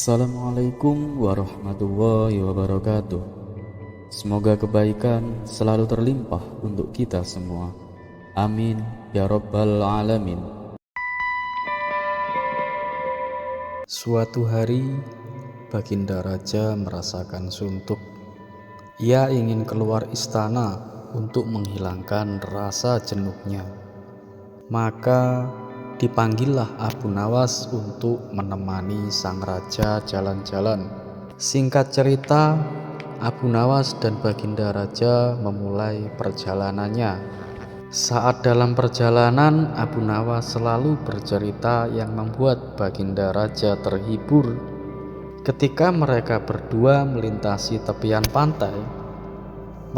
Assalamualaikum warahmatullahi wabarakatuh. Semoga kebaikan selalu terlimpah untuk kita semua. Amin ya rabbal alamin. Suatu hari, Baginda Raja merasakan suntuk. Ia ingin keluar istana untuk menghilangkan rasa jenuhnya. Maka dipanggillah Abu Nawas untuk menemani sang raja jalan-jalan. Singkat cerita, Abu Nawas dan Baginda Raja memulai perjalanannya. Saat dalam perjalanan, Abu Nawas selalu bercerita yang membuat Baginda Raja terhibur. Ketika mereka berdua melintasi tepian pantai,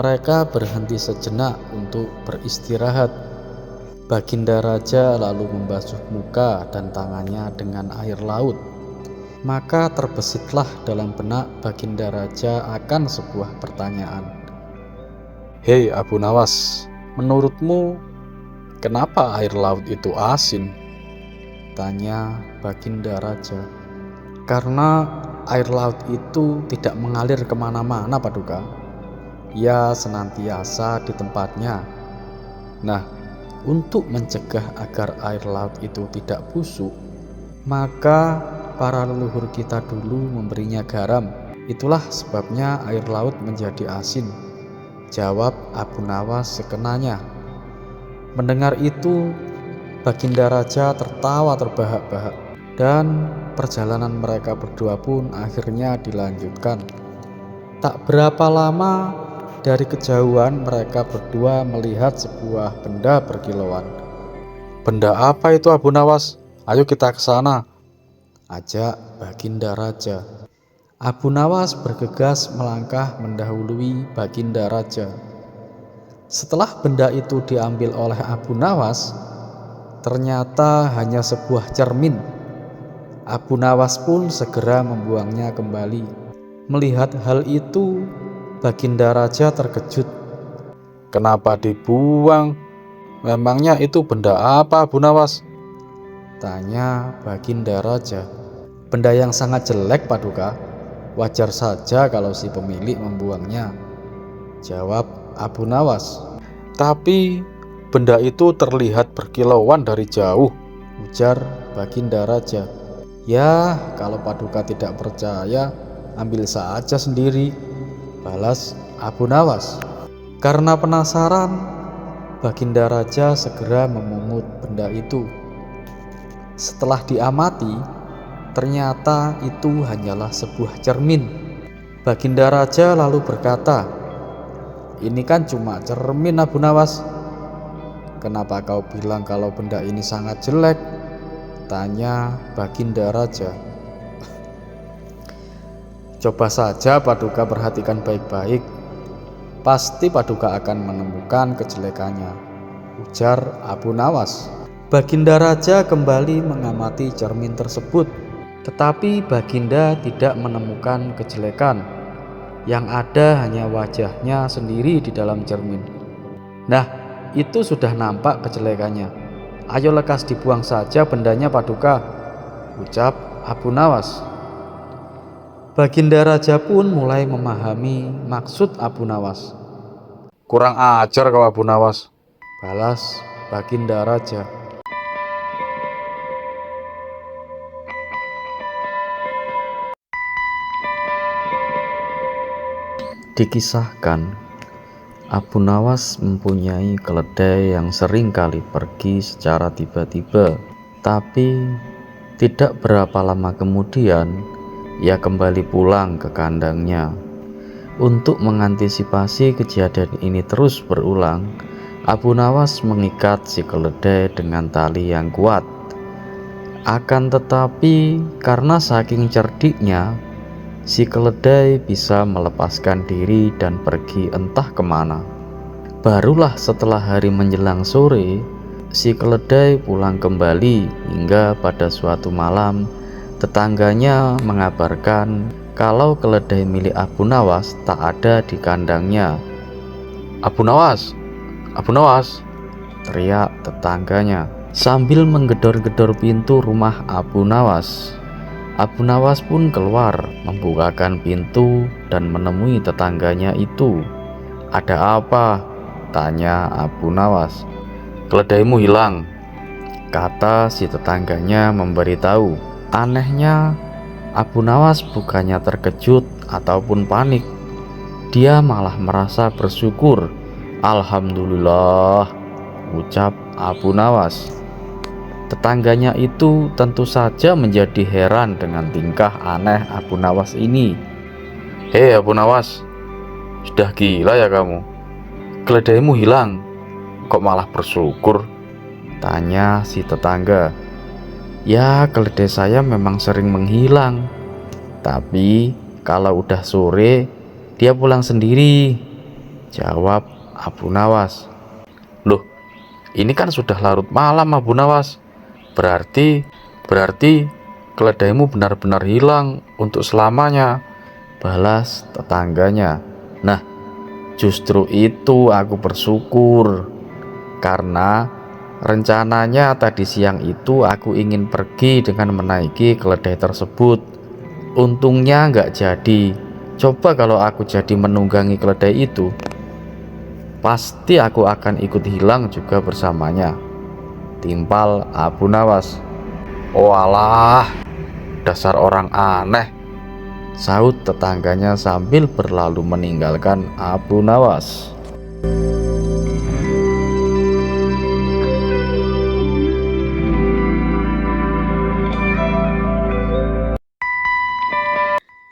mereka berhenti sejenak untuk beristirahat. Baginda Raja lalu membasuh muka dan tangannya dengan air laut. Maka terbesitlah dalam benak Baginda Raja akan sebuah pertanyaan. "Hei Abu Nawas, menurutmu kenapa air laut itu asin?" tanya Baginda Raja. "Karena air laut itu tidak mengalir kemana-mana, Paduka. Ia senantiasa di tempatnya. Nah, untuk mencegah agar air laut itu tidak busuk, maka para leluhur kita dulu memberinya garam. Itulah sebabnya air laut menjadi asin," jawab Abu Nawas sekenanya. Mendengar itu, Baginda Raja tertawa terbahak-bahak dan perjalanan mereka berdua pun akhirnya dilanjutkan. Tak berapa lama, dari kejauhan mereka berdua melihat sebuah benda berkilauan. "Benda apa itu Abu Nawas? Ayo kita ke sana," ajak Baginda Raja. Abu Nawas bergegas melangkah mendahului Baginda Raja. Setelah benda itu diambil oleh Abu Nawas, ternyata hanya sebuah cermin. Abu Nawas pun segera membuangnya kembali. Melihat hal itu, Baginda Raja terkejut. "Kenapa dibuang? Memangnya itu benda apa, Abu Nawas?" tanya Baginda Raja. "Benda yang sangat jelek, Paduka. Wajar saja kalau si pemilik membuangnya," jawab Abu Nawas. "Tapi benda itu terlihat berkilauan dari jauh," ujar Baginda Raja. "Ya, kalau Paduka tidak percaya, ambil saja sendiri," balas Abu Nawas. Karena penasaran, Baginda Raja segera memungut benda itu. Setelah diamati, ternyata itu hanyalah sebuah cermin. Baginda Raja lalu berkata, "Ini kan cuma cermin, Abu Nawas. Kenapa kau bilang kalau benda ini sangat jelek?" tanya Baginda Raja. "Coba saja Paduka perhatikan baik-baik. Pasti Paduka akan menemukan kejelekannya," ujar Abu Nawas. Baginda Raja kembali mengamati cermin tersebut, tetapi Baginda tidak menemukan kejelekan. Yang ada hanya wajahnya sendiri di dalam cermin. "Nah, itu sudah nampak kejelekannya. Ayo lekas dibuang saja bendanya, Paduka," ucap Abu Nawas. Baginda Raja pun mulai memahami maksud Abu Nawas. "Kurang ajar kau, Abu Nawas," balas Baginda Raja. Dikisahkan, Abu Nawas mempunyai keledai yang sering kali pergi secara tiba-tiba. Tapi tidak berapa lama kemudian, ia kembali pulang ke kandangnya. Untuk mengantisipasi kejadian ini terus berulang, Abu Nawas mengikat si keledai dengan tali yang kuat. Akan tetapi, karena saking cerdiknya, si keledai bisa melepaskan diri dan pergi entah kemana. Barulah setelah hari menjelang sore, si keledai pulang kembali hingga pada suatu malam tetangganya mengabarkan kalau keledai milik Abu Nawas tak ada di kandangnya. "Abu Nawas, Abu Nawas!" teriak tetangganya sambil menggedor-gedor pintu rumah Abu Nawas. Abu Nawas pun keluar, membukakan pintu dan menemui tetangganya itu. "Ada apa?" tanya Abu Nawas. "Keledaimu hilang," kata si tetangganya memberitahu. Anehnya, Abu Nawas bukannya terkejut ataupun panik. Dia malah merasa bersyukur. "Alhamdulillah," ucap Abu Nawas. Tetangganya itu tentu saja menjadi heran dengan tingkah aneh Abu Nawas ini. "Hei Abu Nawas, sudah gila ya kamu? Keledaimu hilang, kok malah bersyukur?" tanya si tetangga. "Ya, keledai saya memang sering menghilang, tapi kalau udah sore dia pulang sendiri," jawab Abu Nawas. "Loh, ini kan sudah larut malam Abu Nawas. Berarti keledaimu benar-benar hilang untuk selamanya," balas tetangganya. "Nah, justru itu aku bersyukur, karena rencananya tadi siang itu aku ingin pergi dengan menaiki keledai tersebut. Untungnya nggak jadi. Coba kalau aku jadi menunggangi keledai itu, pasti aku akan ikut hilang juga bersamanya," timpal Abu Nawas. "Oh alah, dasar orang aneh," sahut tetangganya sambil berlalu meninggalkan Abu Nawas.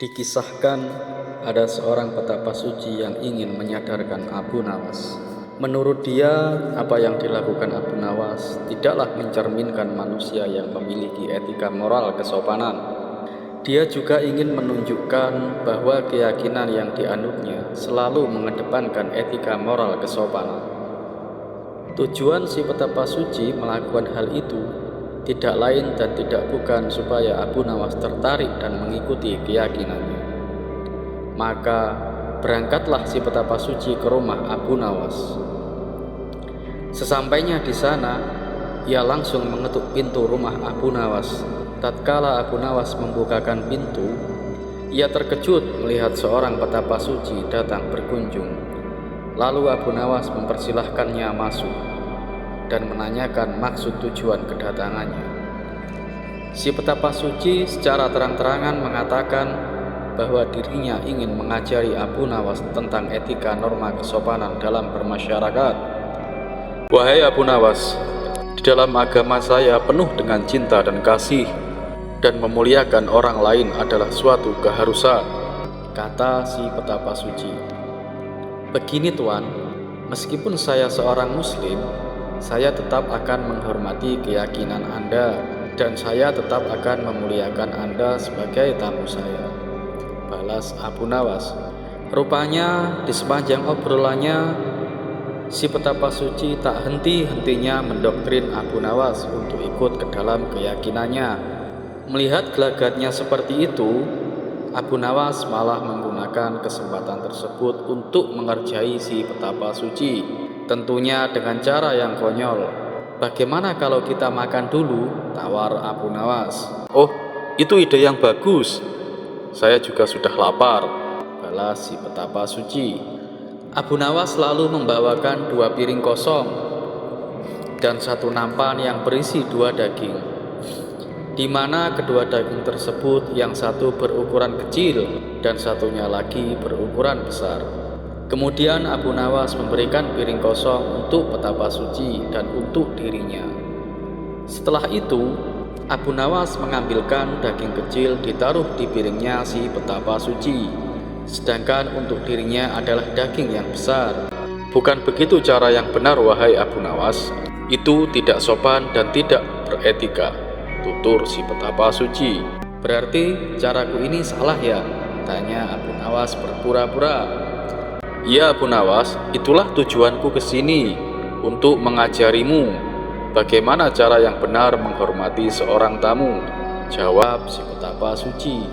Dikisahkan ada seorang petapa suci yang ingin menyadarkan Abu Nawas. Menurut dia, apa yang dilakukan Abu Nawas tidaklah mencerminkan manusia yang memiliki etika moral kesopanan. Dia juga ingin menunjukkan bahwa keyakinan yang dianutnya selalu mengedepankan etika moral kesopanan. Tujuan si petapa suci melakukan hal itu tidak lain dan tidak bukan supaya Abu Nawas tertarik dan mengikuti keyakinannya. Maka berangkatlah si petapa suci ke rumah Abu Nawas. Sesampainya di sana, ia langsung mengetuk pintu rumah Abu Nawas. Tatkala Abu Nawas membukakan pintu, ia terkejut melihat seorang petapa suci datang berkunjung. Lalu Abu Nawas mempersilahkannya masuk dan menanyakan maksud tujuan kedatangannya. Si petapa suci secara terang-terangan mengatakan bahwa dirinya ingin mengajari Abu Nawas tentang etika norma kesopanan dalam bermasyarakat. "Wahai Abu Nawas, di dalam agama saya penuh dengan cinta dan kasih, dan memuliakan orang lain adalah suatu keharusan," kata si petapa suci. "Begini Tuan, meskipun saya seorang muslim, saya tetap akan menghormati keyakinan Anda, dan saya tetap akan memuliakan Anda sebagai tamu saya," balas Abu Nawas. Rupanya di sepanjang obrolannya, si petapa suci tak henti-hentinya mendoktrin Abu Nawas untuk ikut ke dalam keyakinannya. Melihat gelagatnya seperti itu, Abu Nawas malah menggunakan kesempatan tersebut untuk mengerjai si petapa suci. Tentunya dengan cara yang konyol. "Bagaimana kalau kita makan dulu?" tawar Abu Nawas. "Oh, itu ide yang bagus. Saya juga sudah lapar," balas si petapa suci. Abu Nawas lalu membawakan 2 piring kosong dan 1 nampan yang berisi 2 daging, di mana kedua daging tersebut yang satu berukuran kecil dan satunya lagi berukuran besar. Kemudian Abu Nawas memberikan piring kosong untuk petapa suci dan untuk dirinya. Setelah itu, Abu Nawas mengambilkan daging kecil ditaruh di piringnya si petapa suci, sedangkan untuk dirinya adalah daging yang besar. "Bukan begitu cara yang benar, wahai Abu Nawas. Itu tidak sopan dan tidak beretika," tutur si petapa suci. "Berarti caraku ini salah ya?" tanya Abu Nawas berpura-pura. "Iya Abu Nawas, itulah tujuanku ke sini, untuk mengajarimu bagaimana cara yang benar menghormati seorang tamu," jawab si petapa suci.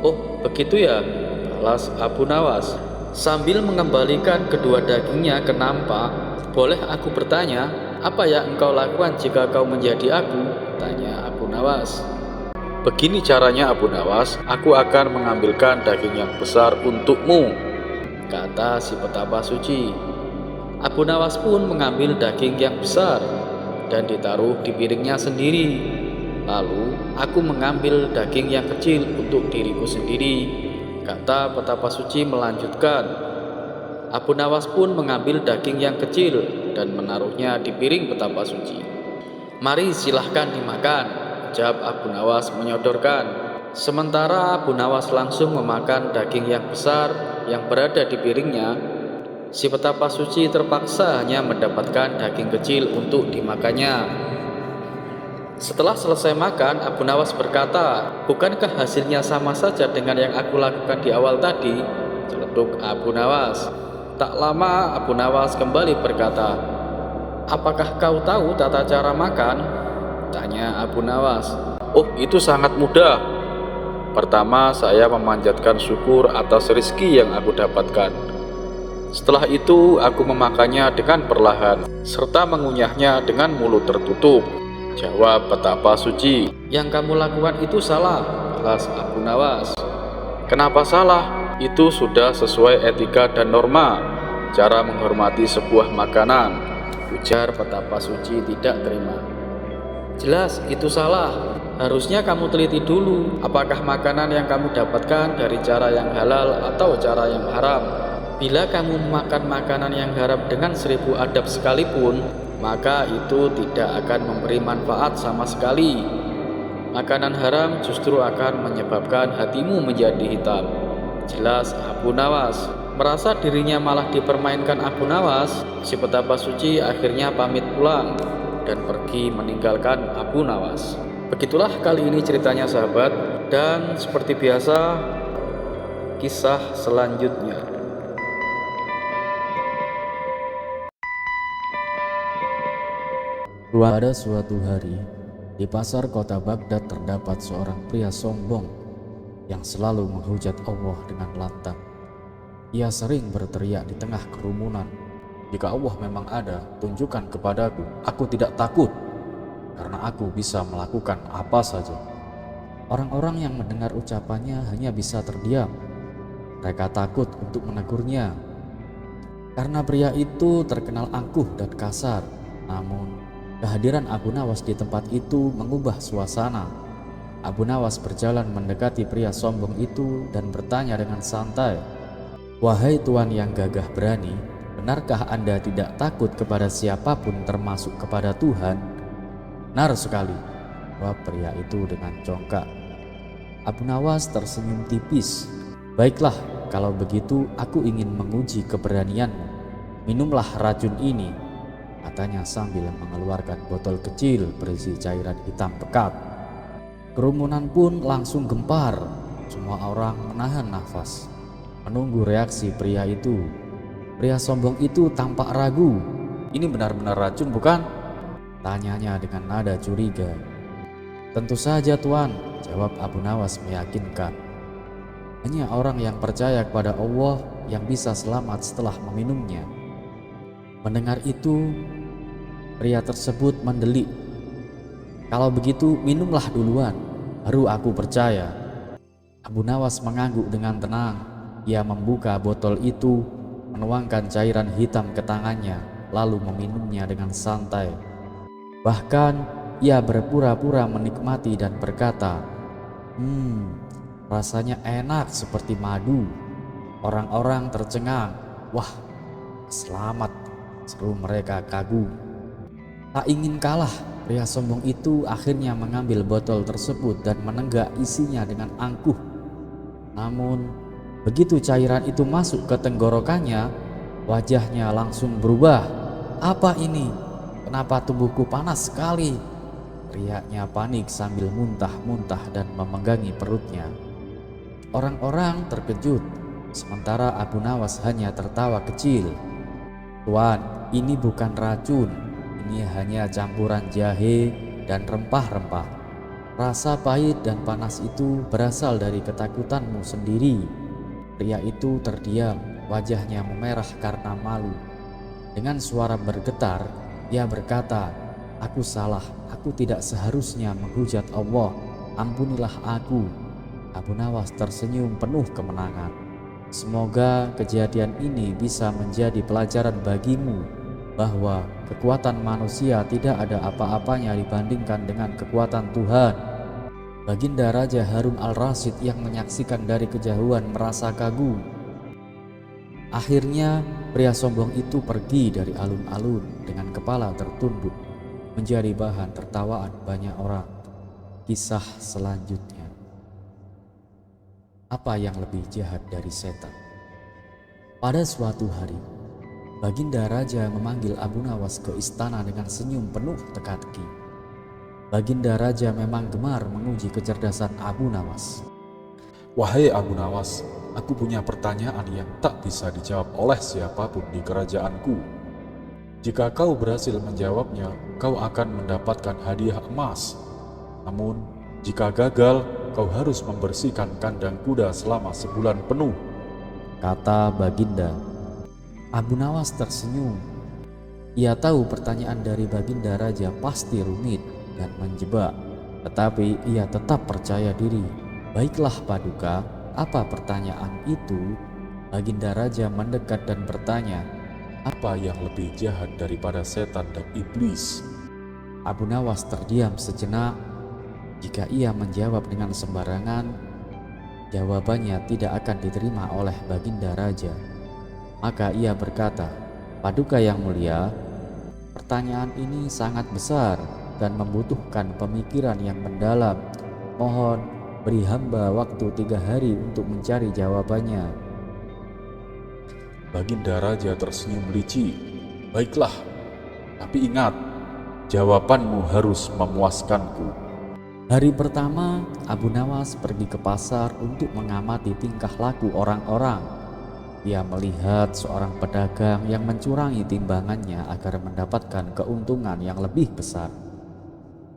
"Oh, begitu ya?" balas Abu Nawas sambil mengembalikan kedua dagingnya ke nampak. "Boleh aku bertanya, apa yang engkau lakukan jika kau menjadi aku?" tanya Abu Nawas. Begini caranya Abu Nawas, aku akan mengambilkan daging yang besar untukmu, kata si petapa suci. Abu Nawas pun mengambil daging yang besar dan ditaruh di piringnya sendiri. Lalu aku mengambil daging yang kecil untuk diriku sendiri, kata petapa suci melanjutkan. Abu Nawas pun mengambil daging yang kecil dan menaruhnya di piring petapa suci. Mari silahkan dimakan, jawab Abu Nawas menyodorkan. Sementara Abu Nawas langsung memakan daging yang besar yang berada di piringnya, si petapa suci terpaksa hanya mendapatkan daging kecil untuk dimakannya. Setelah selesai makan, Abu Nawas berkata, "Bukankah hasilnya sama saja dengan yang aku lakukan di awal tadi?" Celetuk Abu Nawas. Tak lama Abu Nawas kembali berkata, "Apakah kau tahu tata cara makan?" Tanya Abu Nawas. "Oh, itu sangat mudah. Pertama, saya memanjatkan syukur atas rezeki yang aku dapatkan. Setelah itu, aku memakannya dengan perlahan, serta mengunyahnya dengan mulut tertutup," jawab petapa suci. "Yang kamu lakukan itu salah," balas Abu Nawas. "Kenapa salah? Itu sudah sesuai etika dan norma, cara menghormati sebuah makanan," ujar petapa suci tidak terima. "Jelas itu salah. Harusnya kamu teliti dulu apakah makanan yang kamu dapatkan dari cara yang halal atau cara yang haram. Bila kamu memakan makanan yang haram dengan 1000 adab sekalipun, maka itu tidak akan memberi manfaat sama sekali. Makanan haram justru akan menyebabkan hatimu menjadi hitam," jelas Abu Nawas. Merasa dirinya malah dipermainkan Abu Nawas, si petapa suci akhirnya pamit pulang dan pergi meninggalkan Abu Nawas. Begitulah kali ini ceritanya sahabat, dan seperti biasa kisah selanjutnya. Pada suatu hari, di pasar kota Baghdad terdapat seorang pria sombong yang selalu menghujat Allah dengan lantang. Ia sering berteriak di tengah kerumunan, "Jika Allah memang ada, tunjukkan kepadaku. Aku tidak takut, karena aku bisa melakukan apa saja." Orang-orang yang mendengar ucapannya hanya bisa terdiam. Mereka takut untuk menegurnya, karena pria itu terkenal angkuh dan kasar. Namun, kehadiran Abu Nawas di tempat itu mengubah suasana. Abu Nawas berjalan mendekati pria sombong itu dan bertanya dengan santai, "Wahai tuan yang gagah berani, benarkah Anda tidak takut kepada siapapun termasuk kepada Tuhan?" "Benar sekali," jawab pria itu dengan congkak. Abu Nawas tersenyum tipis. "Baiklah, kalau begitu aku ingin menguji keberanianmu. Minumlah racun ini," katanya sambil mengeluarkan botol kecil berisi cairan hitam pekat. Kerumunan pun langsung gempar. Semua orang menahan nafas, menunggu reaksi pria itu. Pria sombong itu tampak ragu. "Ini benar-benar racun, bukan?" tanyanya dengan nada curiga. "Tentu saja tuan," jawab Abu Nawas meyakinkan. "Hanya orang yang percaya kepada Allah yang bisa selamat setelah meminumnya." Mendengar itu, pria tersebut mendelik. "Kalau begitu minumlah duluan, baru aku percaya." Abu Nawas mengangguk dengan tenang. Ia membuka botol itu, menuangkan cairan hitam ke tangannya, lalu meminumnya dengan santai. Bahkan ia berpura-pura menikmati dan berkata, Rasanya enak seperti madu." Orang-orang tercengang. "Wah, selamat," seru mereka kagum. Tak ingin kalah, pria sombong itu akhirnya mengambil botol tersebut dan menenggak isinya dengan angkuh. Namun, begitu cairan itu masuk ke tenggorokannya, wajahnya langsung berubah. "Apa ini? Kenapa tubuhku panas sekali?" teriaknya panik sambil muntah-muntah dan memegangi perutnya. Orang-orang terkejut, sementara Abu Nawas hanya tertawa kecil. "Tuan, ini bukan racun. Ini hanya campuran jahe dan rempah-rempah. Rasa pahit dan panas itu berasal dari ketakutanmu sendiri." Pria itu terdiam, wajahnya memerah karena malu. Dengan suara bergetar, ia berkata, "Aku salah, aku tidak seharusnya menghujat Allah. ampunilah aku." Abu Nawas tersenyum penuh kemenangan. "Semoga kejadian ini bisa menjadi pelajaran bagimu bahwa kekuatan manusia tidak ada apa-apanya dibandingkan dengan kekuatan Tuhan." Baginda Raja Harun al-Rasyid yang menyaksikan dari kejauhan merasa kagum. Akhirnya pria sombong itu pergi dari alun-alun dengan kepala tertunduk, menjadi bahan tertawaan banyak orang. Kisah selanjutnya. Apa yang lebih jahat dari setan? Pada suatu hari, Baginda Raja memanggil Abu Nawas ke istana dengan senyum penuh teka-teki. Baginda Raja memang gemar menguji kecerdasan Abu Nawas. "Wahai Abu Nawas, aku punya pertanyaan yang tak bisa dijawab oleh siapapun di kerajaanku. Jika kau berhasil menjawabnya, kau akan mendapatkan hadiah emas. Namun, jika gagal, kau harus membersihkan kandang kuda selama sebulan penuh," kata Baginda. Abu Nawas tersenyum. Ia tahu pertanyaan dari Baginda Raja pasti rumit dan menjebak, tetapi ia tetap percaya diri. "Baiklah Paduka, apa pertanyaan itu?" Baginda Raja mendekat dan bertanya. "Apa yang lebih jahat daripada setan dan iblis?" Abu Nawas terdiam sejenak. Jika ia menjawab dengan sembarangan, jawabannya tidak akan diterima oleh Baginda Raja. Maka ia berkata, "Paduka yang mulia, pertanyaan ini sangat besar dan membutuhkan pemikiran yang mendalam. Mohon beri hamba waktu 3 hari untuk mencari jawabannya." Baginda Raja tersenyum licik. "Baiklah, tapi ingat, jawabanmu harus memuaskanku." Hari pertama, Abu Nawas pergi ke pasar untuk mengamati tingkah laku orang-orang. Ia melihat seorang pedagang yang mencurangi timbangannya agar mendapatkan keuntungan yang lebih besar.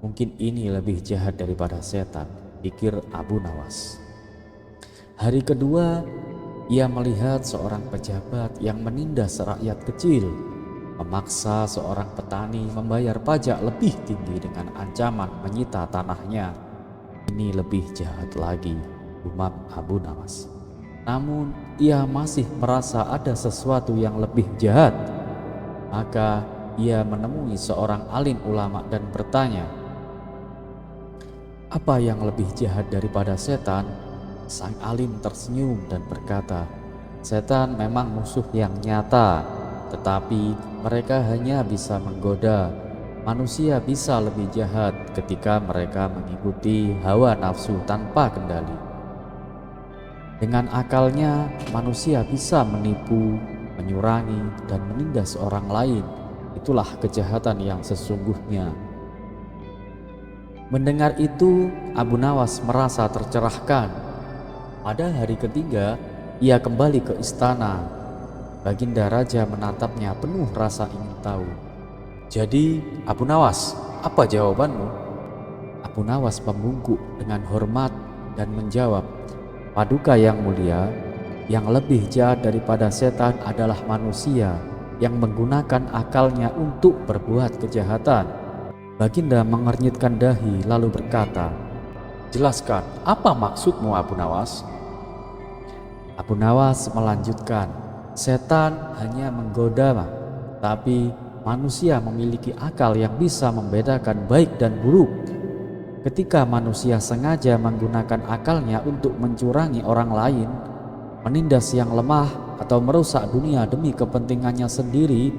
Mungkin ini lebih jahat daripada setan, pikir Abu Nawas. Hari kedua, ia melihat seorang pejabat yang menindas rakyat kecil, memaksa seorang petani membayar pajak lebih tinggi dengan ancaman menyita tanahnya. Ini lebih jahat lagi, umam Abu Nawas. Namun ia masih merasa ada sesuatu yang lebih jahat. Maka ia menemui seorang alim ulama dan bertanya, "Apa yang lebih jahat daripada setan?" Sang alim tersenyum dan berkata, "Setan memang musuh yang nyata, tetapi mereka hanya bisa menggoda. Manusia bisa lebih jahat ketika mereka mengikuti hawa nafsu tanpa kendali. Dengan akalnya, manusia bisa menipu, menyurangi, dan menindas orang lain. Itulah kejahatan yang sesungguhnya." Mendengar itu, Abu Nawas merasa tercerahkan. Pada hari ketiga, ia kembali ke istana. Baginda Raja menatapnya penuh rasa ingin tahu. "Jadi, Abu Nawas, apa jawabanmu?" Abu Nawas membungkuk dengan hormat dan menjawab, "Paduka yang mulia, yang lebih jahat daripada setan adalah manusia yang menggunakan akalnya untuk berbuat kejahatan." Baginda mengernyitkan dahi lalu berkata, "Jelaskan, apa maksudmu Abu Nawas?" Abu Nawas melanjutkan, "Setan hanya menggoda, tapi manusia memiliki akal yang bisa membedakan baik dan buruk. Ketika manusia sengaja menggunakan akalnya untuk mencurangi orang lain, menindas yang lemah, atau merusak dunia demi kepentingannya sendiri,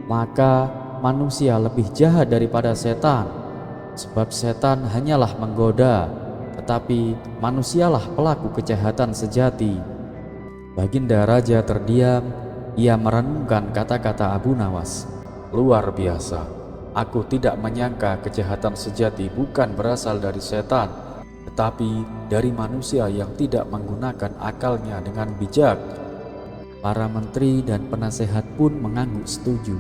maka manusia lebih jahat daripada setan. Sebab setan hanyalah menggoda, tetapi manusialah pelaku kejahatan sejati." Baginda Raja terdiam. Ia merenungkan kata-kata Abu Nawas. "Luar biasa. Aku tidak menyangka kejahatan sejati bukan berasal dari setan, tetapi dari manusia yang tidak menggunakan akalnya dengan bijak." Para menteri dan penasehat pun mengangguk setuju.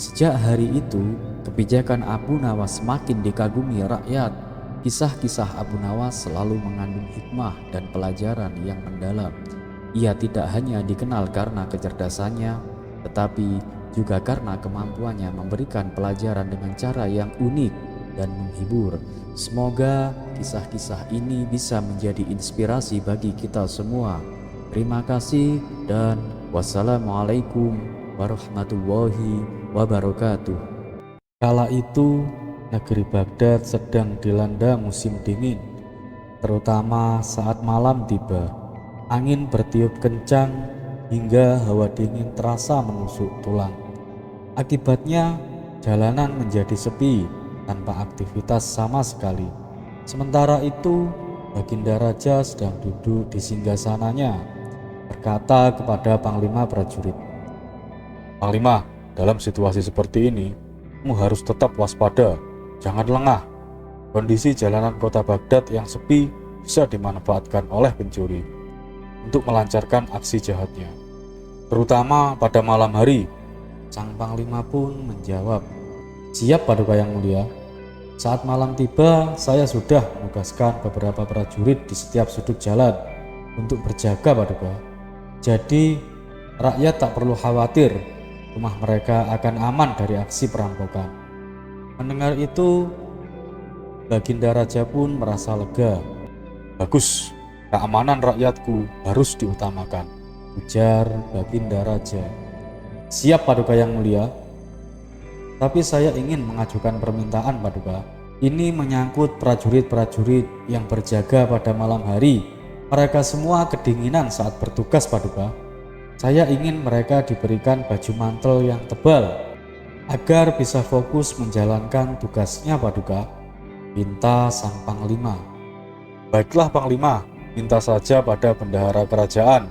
Sejak hari itu, kebijakan Abu Nawas semakin dikagumi rakyat. Kisah-kisah Abu Nawas selalu mengandung hikmah dan pelajaran yang mendalam. Ia tidak hanya dikenal karena kecerdasannya, tetapi juga karena kemampuannya memberikan pelajaran dengan cara yang unik. dan menghibur. Semoga kisah-kisah ini bisa menjadi inspirasi bagi kita semua. Terima kasih dan wassalamualaikum warahmatullahi wabarakatuh. Kala itu, negeri Baghdad sedang dilanda musim dingin, terutama saat malam tiba. Angin bertiup kencang hingga hawa dingin terasa menusuk tulang. Akibatnya, jalanan menjadi sepi tanpa aktivitas sama sekali. Sementara itu, Baginda Raja sedang duduk di singgasananya, berkata kepada Panglima prajurit, Panglima, dalam situasi seperti ini, kamu harus tetap waspada, jangan lengah. Kondisi jalanan kota Baghdad yang sepi bisa dimanfaatkan oleh pencuri untuk melancarkan aksi jahatnya, terutama pada malam hari. Sang Panglima pun menjawab, "Siap Paduka Yang Mulia. Saat malam tiba, saya sudah menugaskan beberapa prajurit di setiap sudut jalan untuk berjaga Paduka. Jadi, rakyat tak perlu khawatir, rumah mereka akan aman dari aksi perampokan." Mendengar itu, Baginda Raja pun merasa lega. Bagus, keamanan rakyatku harus diutamakan, Ujar Baginda Raja. "Siap Paduka Yang Mulia. Tapi saya ingin mengajukan permintaan Paduka. Ini menyangkut prajurit-prajurit yang berjaga pada malam hari. Mereka semua kedinginan saat bertugas Paduka. Saya ingin mereka diberikan baju mantel yang tebal agar bisa fokus menjalankan tugasnya Paduka," pinta sang Panglima. Baiklah Panglima, minta saja pada bendahara kerajaan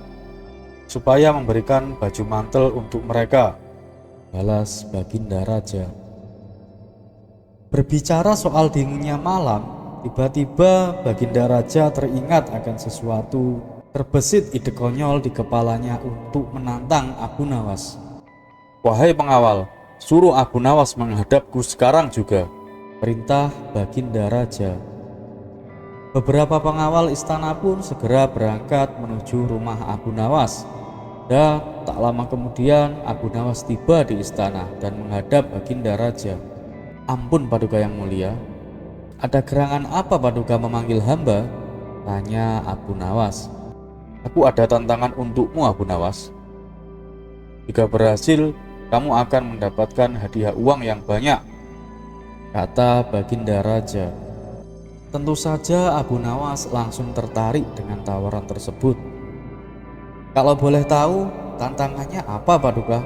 supaya memberikan baju mantel untuk mereka, balas Baginda Raja. Berbicara soal dinginnya malam, tiba-tiba Baginda Raja teringat akan sesuatu. Terbesit ide konyol di kepalanya untuk menantang Abu Nawas. Wahai pengawal, suruh Abu Nawas menghadapku sekarang juga, Perintah Baginda Raja. Beberapa pengawal istana pun segera berangkat menuju rumah Abu Nawas. Dan tak lama kemudian Abu Nawas tiba di istana dan menghadap Baginda Raja. "Ampun Paduka Yang Mulia, ada gerangan apa Paduka memanggil hamba?" tanya Abu Nawas. Aku ada tantangan untukmu Abu Nawas. Jika berhasil, kamu akan mendapatkan hadiah uang yang banyak, kata Baginda Raja. Tentu saja Abu Nawas langsung tertarik dengan tawaran tersebut. "Kalau boleh tahu, tantangannya apa Paduka?"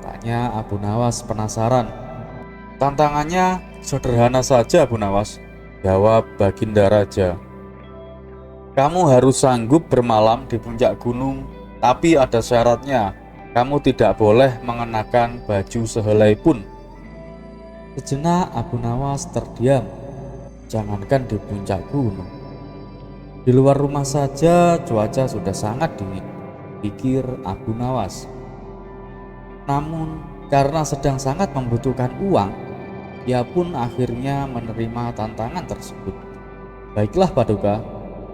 tanya Abu Nawas penasaran. Tantangannya sederhana saja Abu Nawas, jawab Baginda Raja. Kamu harus sanggup bermalam di puncak gunung, tapi ada syaratnya, kamu tidak boleh mengenakan baju sehelai pun. Sejenak Abu Nawas terdiam. Jangankan di puncak gunung, di luar rumah saja cuaca sudah sangat dingin, pikir Abu Nawas. Namun karena sedang sangat membutuhkan uang, ia pun akhirnya menerima tantangan tersebut. "Baiklah Paduka,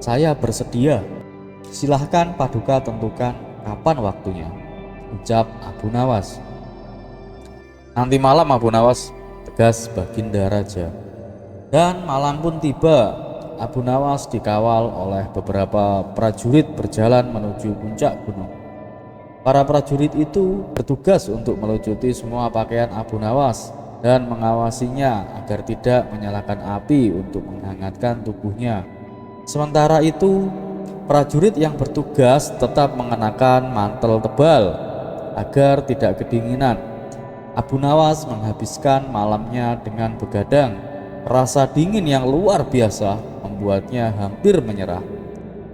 saya bersedia. Silahkan Paduka tentukan kapan waktunya," ucap Abu Nawas. Nanti malam Abu Nawas, tegas Baginda Raja. Dan malam pun tiba. Abu Nawas dikawal oleh beberapa prajurit berjalan menuju puncak gunung. Para prajurit itu bertugas untuk melucuti semua pakaian Abu Nawas dan mengawasinya agar tidak menyalakan api untuk menghangatkan tubuhnya. Sementara itu, prajurit yang bertugas tetap mengenakan mantel tebal agar tidak kedinginan. Abu Nawas menghabiskan malamnya dengan begadang. Rasa dingin yang luar biasa membuatnya hampir menyerah.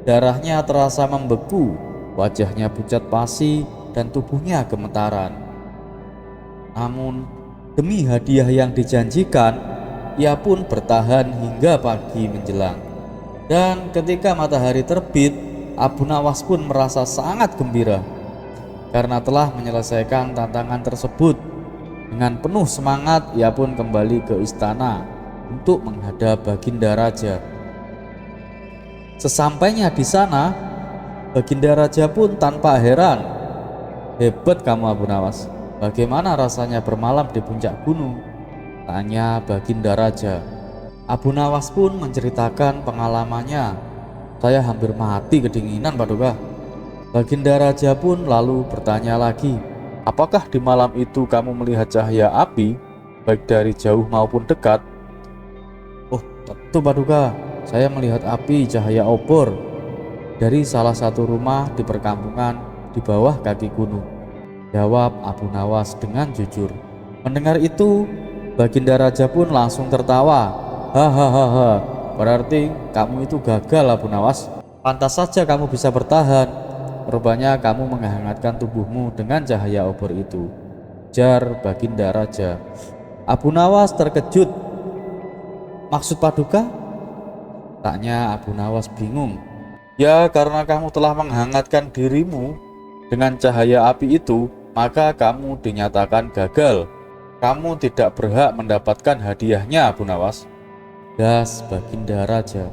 Darahnya terasa membeku, wajahnya pucat pasi, dan tubuhnya gemetaran. Namun, demi hadiah yang dijanjikan, ia pun bertahan hingga pagi menjelang. Dan ketika matahari terbit, Abu Nawas pun merasa sangat gembira karena telah menyelesaikan tantangan tersebut. Dengan penuh semangat, ia pun kembali ke istana untuk menghadap Baginda Raja. Sesampainya di sana, Baginda Raja pun tanpa heran. "Hebat kamu Abu Nawas, bagaimana rasanya bermalam di puncak gunung?" tanya Baginda Raja. Abu Nawas pun menceritakan pengalamannya. Saya hampir mati kedinginan, Paduka. Baginda Raja pun lalu bertanya lagi, apakah di malam itu kamu melihat cahaya api, baik dari jauh maupun dekat? Oh, tentu Paduka, saya melihat api cahaya obor dari salah satu rumah di perkampungan di bawah kaki gunung, jawab Abu Nawas dengan jujur. Mendengar itu, Baginda Raja pun langsung tertawa. Hahaha, berarti kamu itu gagal, Abu Nawas. Pantas saja kamu bisa bertahan. Rupanya kamu menghangatkan tubuhmu dengan cahaya obor itu, jar Baginda Raja. Abu Nawas terkejut. Maksud Paduka? Tanya Abu Nawas bingung. Ya, karena kamu telah menghangatkan dirimu dengan cahaya api itu, maka kamu dinyatakan gagal. Kamu tidak berhak mendapatkan hadiahnya, Abu Nawas, das Baginda Raja.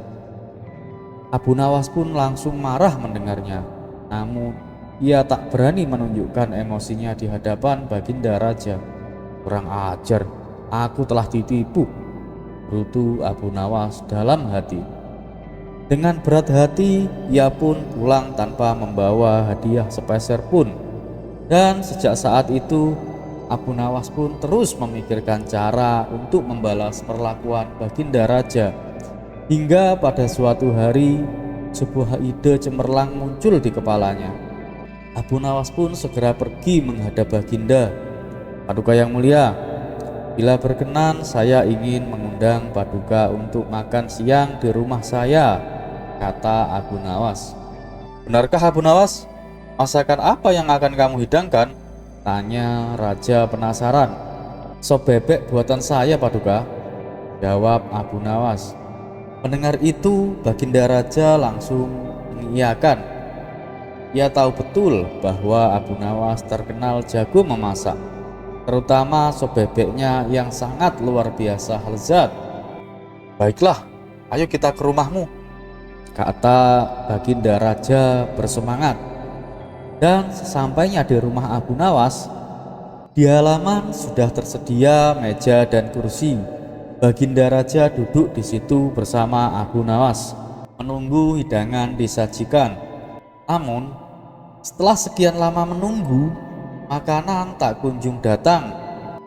Abu Nawas pun langsung marah mendengarnya. Namun ia tak berani menunjukkan emosinya di hadapan Baginda Raja. Kurang ajar, aku telah ditipu, gerutu Abu Nawas dalam hati. Dengan berat hati, ia pun pulang tanpa membawa hadiah sepeser pun. Dan sejak saat itu, Abu Nawas pun terus memikirkan cara untuk membalas perlakuan Baginda Raja. Hingga pada suatu hari, sebuah ide cemerlang muncul di kepalanya. Abu Nawas pun segera pergi menghadap Baginda. Paduka yang mulia, bila berkenan saya ingin mengundang Paduka untuk makan siang di rumah saya, kata Abu Nawas. Benarkah Abu Nawas? Masakan apa yang akan kamu hidangkan? Tanya Raja penasaran. Sop bebek buatan saya, Paduka, jawab Abu Nawas. Mendengar itu, Baginda Raja langsung mengiyakan. Ia tahu betul bahwa Abu Nawas terkenal jago memasak, terutama sop bebeknya yang sangat luar biasa lezat. Baiklah, ayo kita ke rumahmu, kata Baginda Raja bersemangat. Dan sesampainya di rumah Abu Nawas, di halaman sudah tersedia meja dan kursi. Baginda Raja duduk di situ bersama Abu Nawas, menunggu hidangan disajikan. Namun, setelah sekian lama menunggu, makanan tak kunjung datang.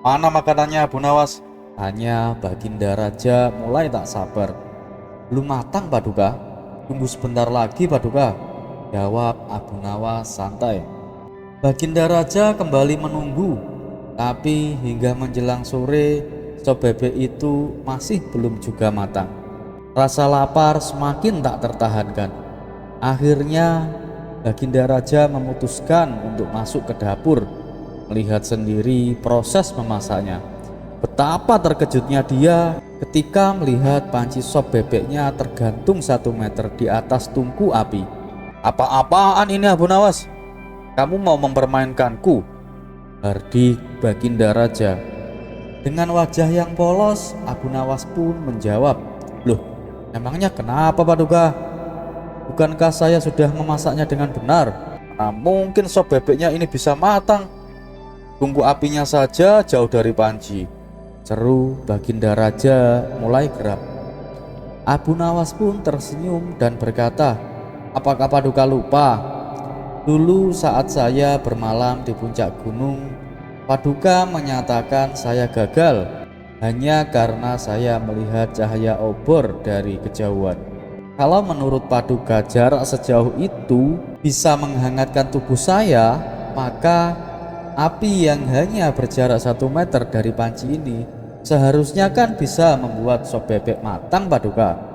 Mana makanannya, Abu Nawas? Tanya Baginda Raja mulai tak sabar. Belum matang, Paduka. Tunggu sebentar lagi, Paduka, jawab Abu Nawas santai. Baginda Raja kembali menunggu, tapi hingga menjelang sore, sop bebek itu masih belum juga matang. Rasa lapar semakin tak tertahankan. Akhirnya Baginda Raja memutuskan untuk masuk ke dapur, melihat sendiri proses memasaknya. Betapa terkejutnya dia ketika melihat panci sop bebeknya tergantung 1 meter di atas tungku api. Apa-apaan ini, Abu Nawas? Kamu mau mempermainkanku? Hardik Baginda Raja. Dengan wajah yang polos, Abu Nawas pun menjawab, loh, emangnya kenapa, Paduka? Bukankah saya sudah memasaknya dengan benar? Nah, mungkin sop bebeknya ini bisa matang. Tunggu apinya saja jauh dari panci, seru Baginda Raja mulai geram. Abu Nawas pun tersenyum dan berkata, apakah Paduka lupa? Dulu saat saya bermalam di puncak gunung, Paduka menyatakan saya gagal hanya karena saya melihat cahaya obor dari kejauhan. Kalau menurut Paduka jarak sejauh itu bisa menghangatkan tubuh saya, maka api yang hanya berjarak 1 meter dari panci ini seharusnya kan bisa membuat sop bebek matang, Paduka.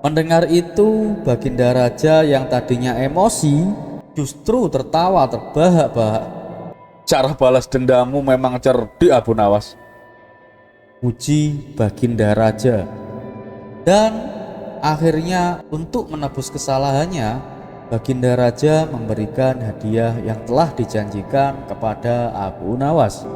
Mendengar itu, Baginda Raja yang tadinya emosi justru tertawa terbahak-bahak. Cara balas dendammu memang cerdik, Abu Nawas, puji Baginda Raja. Dan akhirnya untuk menebus kesalahannya, Baginda Raja memberikan hadiah yang telah dijanjikan kepada Abu Nawas.